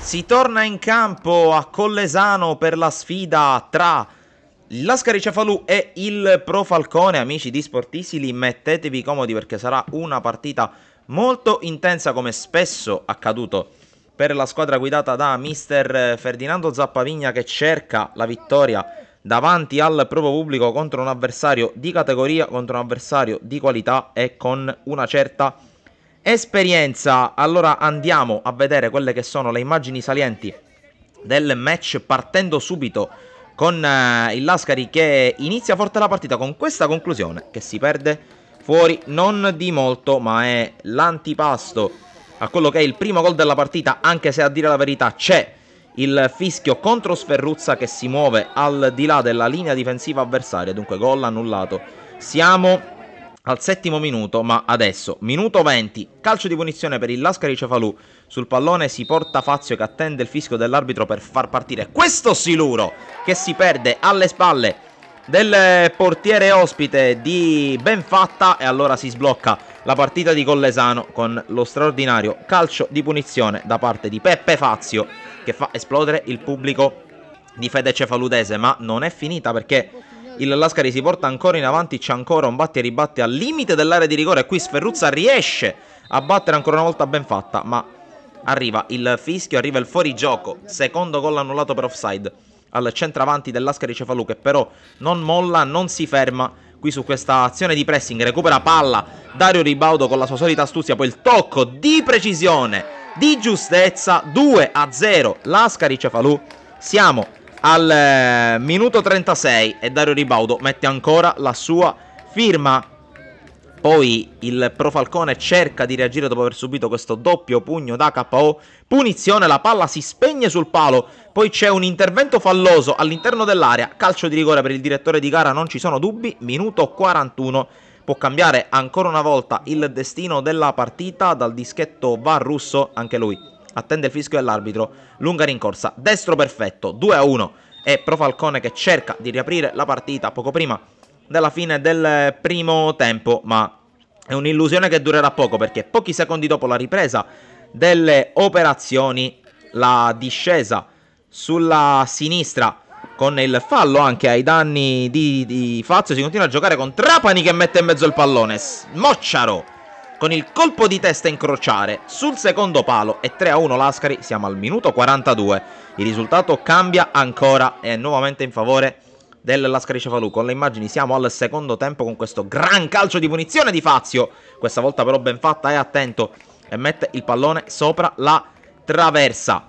Si torna in campo a Collesano per la sfida tra l'Ascari Cefalù e il Pro Falcone. Amici di Sportisili, mettetevi comodi perché sarà una partita molto intensa, come spesso accaduto per la squadra guidata da mister Ferdinando Zappavigna, che cerca la vittoria davanti al proprio pubblico contro un avversario di categoria, contro un avversario di qualità e con una certa esperienza. Allora andiamo a vedere quelle che sono le immagini salienti del match, partendo subito con il Lascari che inizia forte la partita con questa conclusione, che si perde fuori non di molto, ma è l'antipasto a quello che è il primo gol della partita, anche se a dire la verità c'è il fischio contro Sferruzza che si muove al di là della linea difensiva avversaria, dunque gol annullato. Siamo al 7° minuto, ma adesso, minuto 20, calcio di punizione per il Lascari Cefalù. Sul pallone si porta Fazio che attende il fischio dell'arbitro per far partire questo siluro che si perde alle spalle del portiere ospite di Benfatta, e allora si sblocca la partita di Collesano con lo straordinario calcio di punizione da parte di Peppe Fazio che fa esplodere il pubblico di fede cefaludese. Ma non è finita, perché il Lascari si porta ancora in avanti, c'è ancora un batti e ribatti al limite dell'area di rigore. Qui Sferruzza riesce a battere ancora una volta Benfatta, ma arriva il fischio, arriva il fuorigioco, secondo gol annullato per offside al centravanti del Lascari Cefalù, che però non molla, non si ferma qui su questa azione di pressing. Recupera palla Dario Ribaudo con la sua solita astuzia, poi il tocco di precisione, di giustezza. 2-0 Lascari Cefalù. Siamo al minuto 36 e Dario Ribaudo mette ancora la sua firma. Poi il Pro Falcone cerca di reagire dopo aver subito questo doppio pugno da KO. Punizione, la palla si spegne sul palo, poi c'è un intervento falloso all'interno dell'area, calcio di rigore per il direttore di gara, non ci sono dubbi. Minuto 41, può cambiare ancora una volta il destino della partita. Dal dischetto va Russo, anche lui attende il fischio dell'arbitro, lunga rincorsa, destro perfetto, 2-1. E Pro Falcone che cerca di riaprire la partita poco prima della fine del primo tempo, ma è un'illusione che durerà poco, perché pochi secondi dopo la ripresa delle operazioni, la discesa sulla sinistra con il fallo anche ai danni di Fazio, si continua a giocare con Trapani che mette in mezzo il pallone, Mocciaro con il colpo di testa incrociare sul secondo palo, e 3-1 Lascari. Siamo al minuto 42, il risultato cambia ancora e è nuovamente in favore del Lascari Cefalù. Con le immagini siamo al secondo tempo con questo gran calcio di punizione di Fazio, questa volta però Benfatta è attento e mette il pallone sopra la traversa.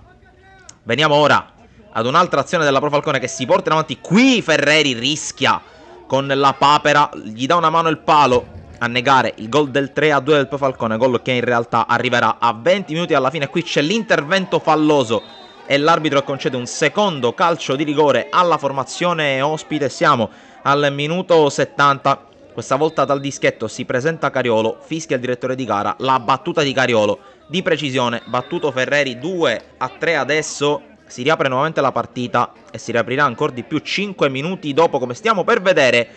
Veniamo ora ad un'altra azione della Pro Falcone che si porta in avanti. Qui Ferreri rischia con la papera, gli dà una mano il palo a negare il gol del 3-2 del Pro Falcone, gol che in realtà arriverà a 20 minuti alla fine. Qui c'è l'intervento falloso e l'arbitro concede un secondo calcio di rigore alla formazione ospite. Siamo al minuto 70, questa volta dal dischetto si presenta Cariolo, fischia il direttore di gara, la battuta di Cariolo di precisione, battuto Ferreri. 2-3 adesso, si riapre nuovamente la partita e si riaprirà ancora di più 5 minuti dopo, come stiamo per vedere.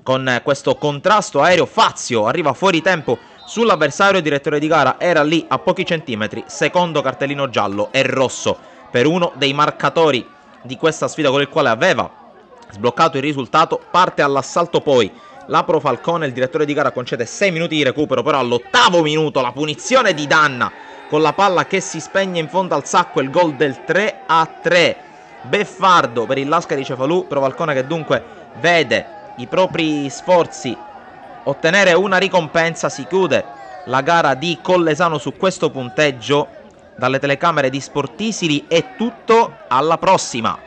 Con questo contrasto aereo Fazio arriva fuori tempo sull'avversario, il direttore di gara era lì a pochi centimetri, secondo cartellino giallo e rosso per uno dei marcatori di questa sfida con il quale aveva sbloccato il risultato. Parte all'assalto poi la Pro Falcone, il direttore di gara concede 6 minuti di recupero, però all'8° minuto la punizione di Danna con la palla che si spegne in fondo al sacco, il gol del 3-3, beffardo per il Lascari Cefalù. Pro Falcone che dunque vede i propri sforzi ottenere una ricompensa. Si chiude la gara di Collesano su questo punteggio. Dalle telecamere di Sportisili è tutto, alla prossima.